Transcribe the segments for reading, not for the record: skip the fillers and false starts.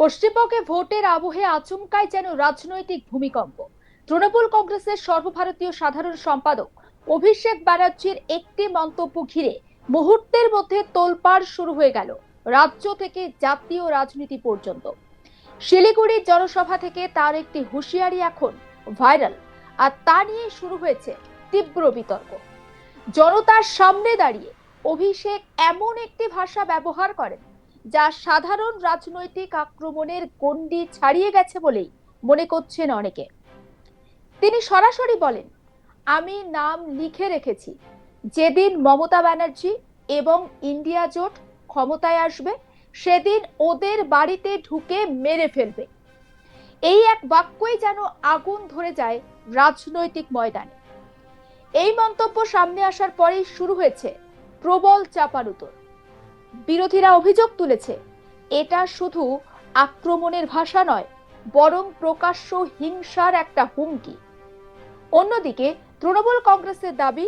পশ্চিমবঙ্গে ভোটের আবহে আচমকাই যেন রাজনৈতিক ভূমিকম্প। তৃণমূল কংগ্রেসের সর্বভারতীয় সাধারণ সম্পাদক অভিষেক ব্যানার্জির একটি মন্তব্য ঘিরে মুহূর্তের মধ্যে তোলপাড় শুরু হয়ে গেল রাজ্য থেকে জাতীয় রাজনীতি পর্যন্ত। শিলিগুড়ির জনসভা থেকে তার একটি হুঁশিয়ারি এখন ভাইরাল, আর তা নিয়ে শুরু হয়েছে তীব্র বিতর্ক। জনতার সামনে দাঁড়িয়ে অভিষেক এমন একটি ভাষা ব্যবহার করেন যা সাধারণ রাজনৈতিক আক্রমণের গণ্ডি ছাড়িয়ে গেছে বলেই মনে করছেন অনেকে। তিনি সরাসরি বলেন, আমি নাম লিখে রেখেছি, যেদিন মমতা ব্যানার্জি এবং ইন্ডিয়া জোট ক্ষমতায় আসবে সেদিন ওদের বাড়িতে ঢুকে মেরে ফেলবে। এই এক বাক্যই যেন আগুন ধরে যায় রাজনৈতিক ময়দানে। এই মন্তব্য সামনে আসার পরেই শুরু হয়েছে প্রবল চাপানুতোর। বিরোধীরা অভিযোগ তুলেছে, এটা শুধু আক্রমণের ভাষা নয়, বরং প্রকাশ্য হিংসার একটা হুমকি। অন্যদিকে তৃণমূল কংগ্রেসের দাবি,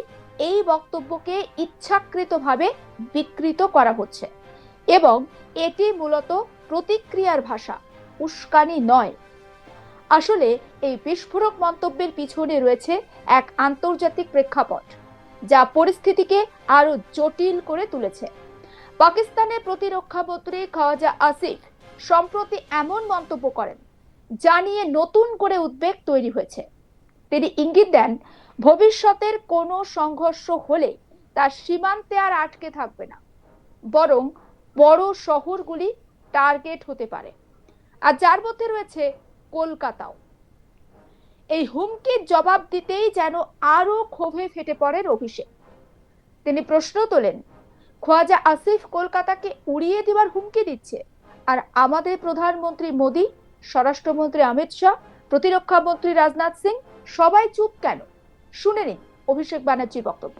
এই বক্তব্যকে ইচ্ছাকৃতভাবে বিকৃত করা হচ্ছে এবং এটি মূলত প্রতিক্রিয়ার ভাষা, উস্কানি নয়। আসলে এই বিস্ফোরক মন্তব্যের পিছনে রয়েছে এক আন্তর্জাতিক প্রেক্ষাপট, যা পরিস্থিতিকে আরো জটিল করে তুলেছে। পাকিস্তানের প্রতিরক্ষা মন্ত্রী খাওয়াজা আসিফ সম্প্রতি এমন মন্তব্য করেন যা নিয়ে নতুন করে উদ্বেগ তৈরি হয়েছে। তিনি ইঙ্গিত দেন, ভবিষ্যতের কোনো সংঘর্ষ হলে তার সীমান্তে আর আটকে থাকবে না, বরং বড় শহরগুলি টার্গেট হতে পারে, আর যার মধ্যে রয়েছে কলকাতাও। এই হুমকির জবাব দিতেই যেন আরো ক্ষোভে ফেটে পড়েন অভিষেক। তিনি প্রশ্ন তোলেন, খাওয়াজা আসিফ কলকাতাকে উড়িয়ে দেওয়ার হুমকি দিচ্ছে, আর আমাদের প্রধানমন্ত্রী মোদী, স্বরাষ্ট্রমন্ত্রী অমিত শাহ, প্রতিরক্ষা মন্ত্রী রাজনাথ সিং সবাই চুপ কেন? শুনে নিন অভিষেক ব্যানার্জির বক্তব্য।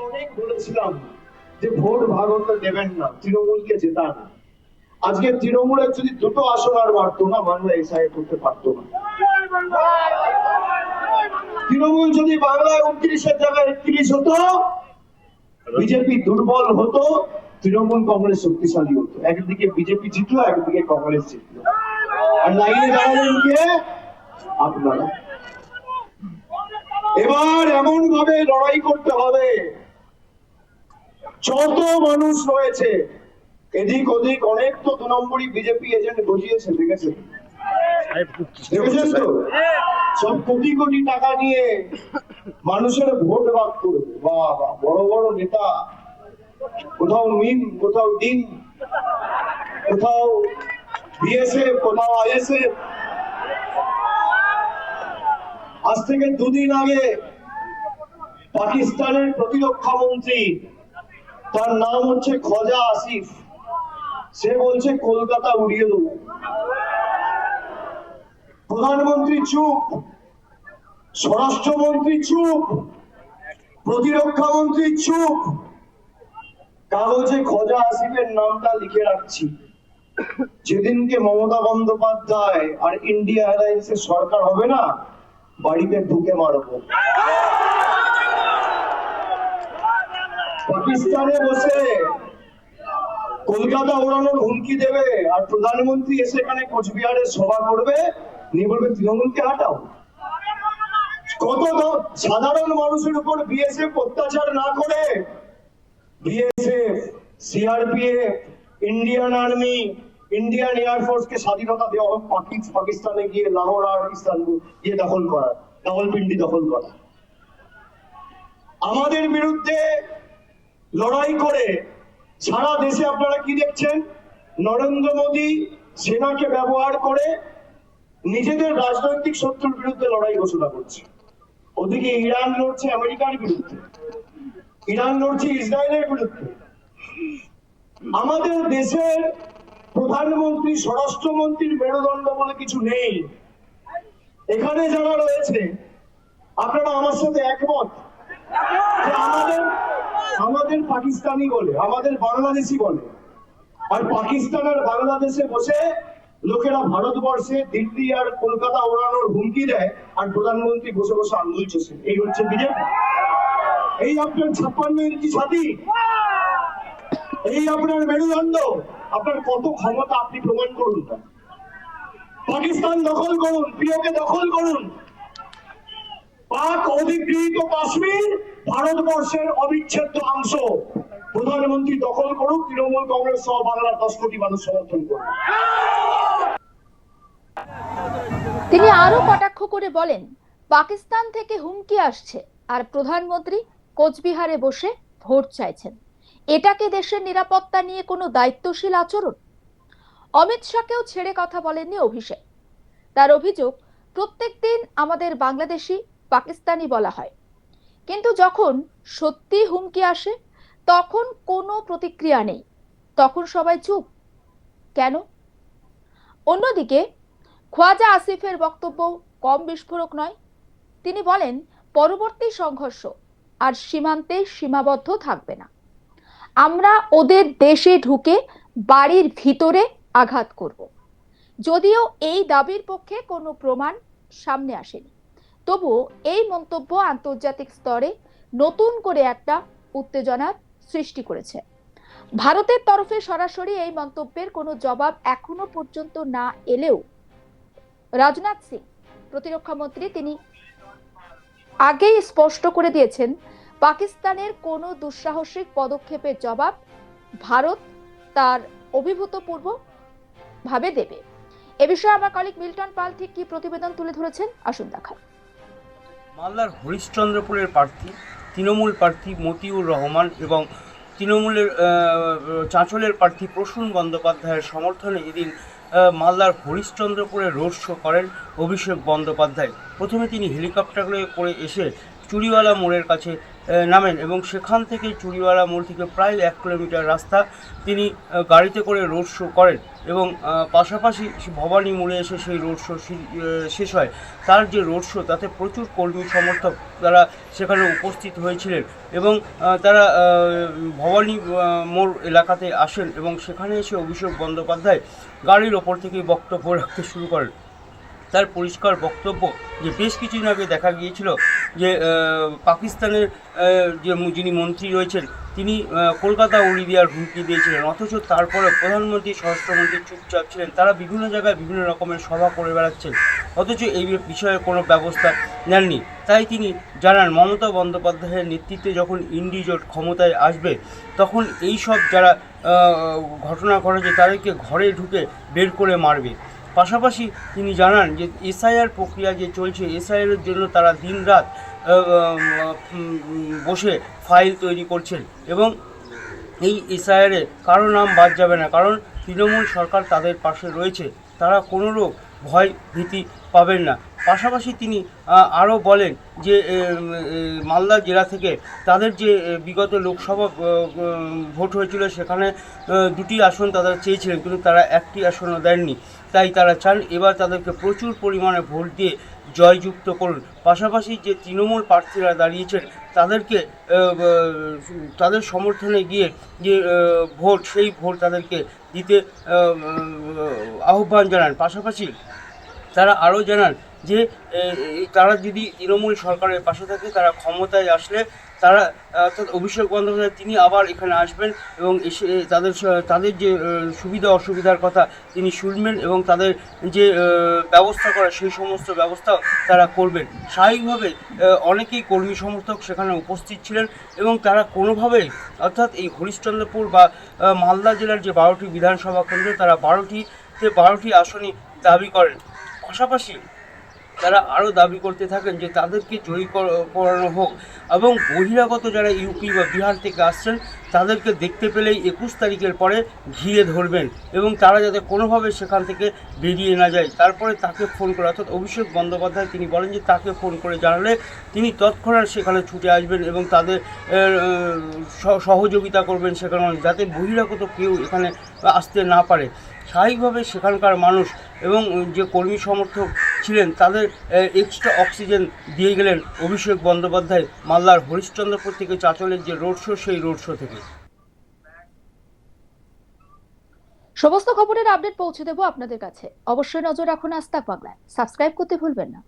অনেক বলেছিলাম যে ভোট ভাগ হতে দেবেন না, তৃণমূলকে জেতান। আজকে তৃণমূলের যদি দুটো আসন আর বাড়তো না, মানুষ এসআই করতে পারতো না। তৃণমূল যদি বাংলায় 29-এর জায়গায় 31 হতো, বিজেপি দুর্বল হতো, তৃণমূল কংগ্রেস শক্তিশালী হতো। একদিকে বিজেপি জিতলো, একদিকে কংগ্রেস জিতলো, আর লাইনে দাঁড়ালেন কে? আপনারা। এবার এমন ভাবে লড়াই করতে হবে, যত মানুষ রয়েছে এদিক ওদিক, অনেক তো 2 নম্বরই বিজেপি এজেন্ট বসিয়েছে, দেখেছেন তো? সব কোটি কোটি টাকা নিয়ে মানুষের ভোট ভাগ করবে। বাবা, বড় বড় নেতা, কোথাও মিন, কোথাও ডিম, কোথাও বিএসএফ, কোথাও আইএসএফ। আজ থেকে 2 দিন আগে পাকিস্তানের প্রতিরক্ষা মন্ত্রী, তার নাম হচ্ছে খাওয়াজা আসিফ, সে বলছে কলকাতা উড়িয়ে দেব। প্রধানমন্ত্রী চুপ, স্বরাষ্ট্রমন্ত্রী চুপ, প্রতিরক্ষা মন্ত্রী চুপ। কাগজে খাওয়াজা আসিফের নামটা লিখে রাখছি, যেদিনকে মমতা বন্দ্যোপাধ্যায় আর ইন্ডিয়া অ্যালায়েন্সের সরকার হবে না, বাড়িতে ঢুকে মারবো। পাকিস্তানে বসে কলকাতা ওড়ানোর হুমকি দেবে, আর প্রধানমন্ত্রী এসে এখানে কোচবিহারের সভা করবে, নিয়ে বলবে তৃণমূলকে হাঁটাও। কত সাধারণ মানুষের উপর বিএসএফ অত্যাচার না করে, BSF, CRPF, Indian army, Indian air force কে স্বাধীনতা দেওয়া, পাকিস্তানে গিয়ে লাহোর আর ইস্তানবুল গিয়ে দখল করা, রাওয়ালপিন্ডি দখল করা। আমাদের বিরুদ্ধে লড়াই করে সারা দেশে আপনারা কি দেখছেন? নরেন্দ্র মোদী সেনাকে ব্যবহার করে নিজেদের রাজনৈতিক শত্রুর বিরুদ্ধে লড়াই ঘোষণা করছে। ওদিকে ইরান লড়ছে আমেরিকার বিরুদ্ধে, ইরান লড়ছে ইসরায়েলের বিরুদ্ধে। আমাদের দেশের প্রধানমন্ত্রী, স্বরাষ্ট্রমন্ত্রীর মেরুদণ্ড বলে কিছু নেই। এখানে যারা রয়েছে, আপনারা আমার সাথে একমত যে আমাদের পাকিস্তানি বলে, আমাদের বাংলাদেশি বলে, আর পাকিস্তান আর বাংলাদেশে বসে লোকেরা ভারতবর্ষে দিল্লি আর কলকাতা ওড়ানোর হুমকি দেয়, আর প্রধানমন্ত্রী বসে বসে আঙ্গুল চষে। এই হচ্ছে বিজেপি। এই আপনার 56 ইঞ্চি ছাতি, এই আপনার মেরুদণ্ড। আপনার কত ক্ষমতা আপনি প্রমাণ করুন। পাকিস্তান দখল করুন, পিওকে দখল করুন, পাক অধিকৃত কাশ্মীর ভারতবর্ষের অবিচ্ছেদ্য অংশ। প্রধানমন্ত্রী দখল করুক, তৃণমূল কংগ্রেস সহ বাংলার 10 কোটি মানুষ সমর্থন করবে। তিনি আরো কটাক্ষ করে বলেন, পাকিস্তান থেকে হুমকি আসছে আর প্রধানমন্ত্রী কোচবিহারে বসে ভোট চাইছেন। এটাকে দেশের নিরাপত্তা নিয়ে কোনো দায়িত্বশীল আচরণ? অমিত শাহকেও ছেড়ে কথা বলেননি অভিষেক। তার অভিযোগ, প্রত্যেকদিন আমাদের বাংলাদেশি পাকিস্তানি বলা হয়, কিন্তু যখন সত্যি হুমকি আসে তখন কোনো প্রতিক্রিয়া নেই, তখন সবাই চুপ কেন? অন্যদিকে খোয়াজা আসিফের বক্তব্য কম বিস্ফোরক নয়। তিনি বলেন, পরবর্তী সংঘর্ষ আর সীমান্তে সীমাবদ্ধ থাকবে না, আমরা ওদের দেশে ঢুকে বাড়ির ভিতরে আঘাত করব। যদিও এই দাবির পক্ষে কোনো প্রমাণ সামনে আসেনি, তবুও এই মন্তব্য আন্তর্জাতিক স্তরে নতুন করে একটা উত্তেজনার সৃষ্টি করেছে। ভারতের তরফে সরাসরি এই মন্তব্যের কোনো জবাব এখনো পর্যন্ত না এলেও রাজনাথ সিং প্রতিরক্ষা মন্ত্রী তিনি আগেই স্পষ্ট করে দিয়েছেন, পাকিস্তানের কোনো দুঃসাহসিক পদক্ষেপের জবাব ভারত তার অভিভূতপূর্ব ভাবে দেবে। এ বিষয়ে আমার কলিগ মিল্টন পাল ঠিক কি প্রতিবেদন তুলে ধরেছেন, আসুন দেখার। মালদার হরিশ্চন্দ্রপুরের প্রার্থী তৃণমূল প্রার্থী মতিউর রহমান এবং তৃণমূলের চাঁচলের প্রার্থী প্রসূন বন্দ্যোপাধ্যায়ের সমর্থনে এদিন মালদার হরিশ্চন্দ্রপুরে রোড শো করেন অভিষেক বন্দ্যোপাধ্যায়। প্রথমে তিনি হেলিকপ্টারে করে এসে চুরিওয়ালা মোড়ের কাছে নামেন এবং সেখান থেকে চুরিওয়ালা মোড় থেকে প্রায় 1 কিলোমিটার রাস্তা তিনি গাড়িতে করে রোড শো করেন এবং পাশাপাশি ভবানী মোড়ে এসে সেই রোড শো শেষ হয়। তার যে রোড শো তাতে প্রচুর কর্মী সমর্থক তারা সেখানে উপস্থিত হয়েছিলেন এবং তারা ভবানী মোড় এলাকাতে আসেন এবং সেখানে এসে অভিষেক বন্দ্যোপাধ্যায় গাড়ির ওপর থেকে বক্তব্য রাখতে শুরু করেন। তার পরিষ্কার বক্তব্য যে বেশ কিছুদিন আগে দেখা গিয়েছিল যে পাকিস্তানের যিনি মন্ত্রী রয়েছেন তিনি কলকাতা উড়িয়ে দেওয়ার হুমকি দিয়েছিলেন, অথচ তারপরে প্রধানমন্ত্রী স্বরাষ্ট্রমন্ত্রী চুপচাপ ছিলেন। তারা বিভিন্ন জায়গায় বিভিন্ন রকমের সভা করে বেড়াচ্ছেন, অথচ এই বিষয়ে কোনো ব্যবস্থা নেননি। তাই তিনি জানান, মমতা বন্দ্যোপাধ্যায়ের নেতৃত্বে যখন ইন্ডি জোট ক্ষমতায় আসবে তখন এই সব যারা ঘটনা ঘটেছে তাদেরকে ঘরে ঢুকে বের করে মারবে। পাশাপাশি তিনি জানান যে এসআইআর প্রক্রিয়া যে চলছে, এসআইআরের জন্য তারা দিনরাত বসে ফাইল তৈরি করছেন এবং এই এসআইআরে কারো নাম বাদ যাবে না, কারণ তৃণমূল সরকার তাদের পাশে রয়েছে, তারা কোনোরূপ ভয় ভীতি পাবেন না। পাশাপাশি তিনি আরও বলেন যে মালদা জেলা থেকে তাদের যে বিগত লোকসভা ভোট হয়েছিল সেখানে 2টি আসন তারা চেয়েছিলেন, কিন্তু তারা 1টি আসনও দেননি। তাই তারা চান এবার তাদেরকে প্রচুর পরিমাণে ভোট দিয়ে জয়যুক্ত করুন। পাশাপাশি যে তৃণমূল প্রার্থীরা দাঁড়িয়েছেন তাদেরকে তাদের সমর্থনে গিয়ে যে ভোট সেই ভোট তাদেরকে দিতে আহ্বান জানান। পাশাপাশি তারা আরও জানান যে তারা যদি তৃণমূল সরকারের পাশে থাকে, তারা ক্ষমতায় আসলে তারা অর্থাৎ অভিষেক বন্দ্যোপাধ্যায় তিনি আবার এখানে আসবেন এবং এসে তাদের যে সুবিধা অসুবিধার কথা তিনি শুনবেন এবং তাদের যে ব্যবস্থা করা সেই সমস্ত ব্যবস্থাও তারা করবেন। স্বাভাবিকভাবে অনেকেই কর্মী সমর্থক সেখানে উপস্থিত ছিলেন এবং তারা কোনোভাবেই অর্থাৎ এই হরিশ্চন্দ্রপুর বা মালদা জেলার যে 12টি বিধানসভা কেন্দ্র তারা 12টি আসনই দাবি করেন। পাশাপাশি তারা আরও দাবি করতে থাকেন যে তাদেরকে জয়ী করানো হোক এবং বহিরাগত যারা ইউপি বা বিহার থেকে আসছেন তাদেরকে দেখতে পেলেই 21 তারিখের পরে ঘিরে ধরবেন এবং তারা যাতে কোনোভাবে সেখান থেকে বেরিয়ে না যায়। তারপরে তাকে ফোন করে, অর্থাৎ অভিষেক বন্দ্যোপাধ্যায় তিনি বলেন যে তাকে ফোন করে জানালে তিনি তৎক্ষণাৎ সেখানে ছুটে আসবেন এবং তাদের সহযোগিতা করবেন সেখানে, যাতে বহিরাগত কেউ এখানে আসতে না পারে। স্বাভাবিকভাবে সেখানকার মানুষ এবং যে কর্মী সমর্থক ছিলেন তাদের এক্সট্রা অক্সিজেন দিয়ে গেলেন অভিষেক বন্দ্যোপাধ্যায় মালদার হরিশ্চন্দ্রপুর থেকে চাঁচলের যে রোড শো সেই রোড শো থেকে। সমস্ত খবরের আপডেট পৌঁছে দেব আপনাদের কাছে। অবশ্যই নজর রাখুন আজ তাক বাংলায়। সাবস্ক্রাইব করতে ভুলবেন না।